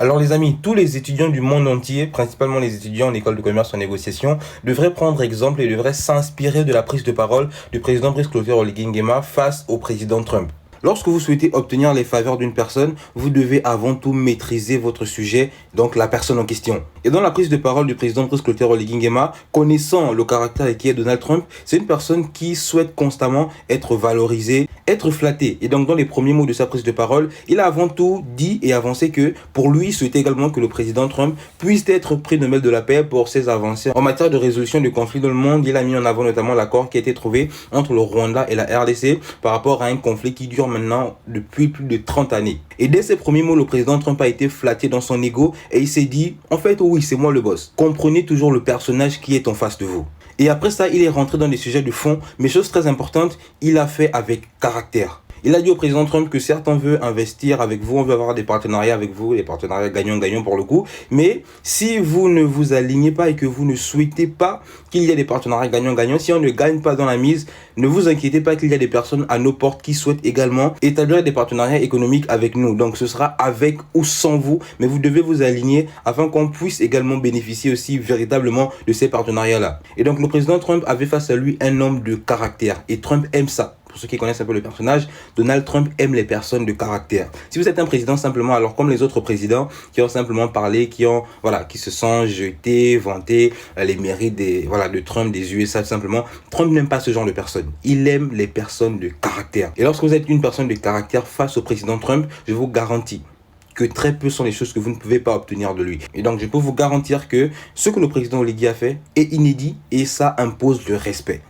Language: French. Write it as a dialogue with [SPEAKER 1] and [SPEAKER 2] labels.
[SPEAKER 1] Alors les amis, tous les étudiants du monde entier, principalement les étudiants en école de commerce en négociation, devraient prendre exemple et devraient s'inspirer de la prise de parole du président Brice Clotaire Oligui Nguema face au président Trump. Lorsque vous souhaitez obtenir les faveurs d'une personne, vous devez avant tout maîtriser votre sujet, donc la personne en question. Et dans la prise de parole du président Brice Clotaire Oligui Nguema, connaissant le caractère qui est Donald Trump, c'est une personne qui souhaite constamment être valorisée, être flattée. Et donc dans les premiers mots de sa prise de parole, il a avant tout dit et avancé que pour lui, il souhaitait également que le président Trump puisse être prix Nobel de la paix pour ses avancées. En matière de résolution de conflits dans le monde, il a mis en avant notamment l'accord qui a été trouvé entre le Rwanda et la RDC par rapport à un conflit qui dure maintenant depuis plus de 30 années. Et dès ses premiers mots, le président Trump a été flatté dans son ego et il s'est dit, en fait, oui, c'est moi le boss. Comprenez toujours le personnage qui est en face de vous. Et après ça, il est rentré dans des sujets de fond, mais chose très importante, il a fait avec caractère. Il a dit au président Trump que certes on veut investir avec vous, on veut avoir des partenariats avec vous, des partenariats gagnant-gagnant pour le coup, mais si vous ne vous alignez pas et que vous ne souhaitez pas qu'il y ait des partenariats gagnant-gagnant, si on ne gagne pas dans la mise, ne vous inquiétez pas qu'il y a des personnes à nos portes qui souhaitent également établir des partenariats économiques avec nous. Donc ce sera avec ou sans vous, mais vous devez vous aligner afin qu'on puisse également bénéficier aussi véritablement de ces partenariats-là. Et donc le président Trump avait face à lui un homme de caractère et Trump aime ça. Pour ceux qui connaissent un peu le personnage, Donald Trump aime les personnes de caractère. Si vous êtes un président simplement, alors comme les autres présidents qui ont simplement parlé, qui se sont jetés, vantés les mérites de Trump, des USA simplement, Trump n'aime pas ce genre de personnes. Il aime les personnes de caractère. Et lorsque vous êtes une personne de caractère face au président Trump, je vous garantis que très peu sont les choses que vous ne pouvez pas obtenir de lui. Et donc, je peux vous garantir que ce que le président Oligui a fait est inédit et ça impose le respect.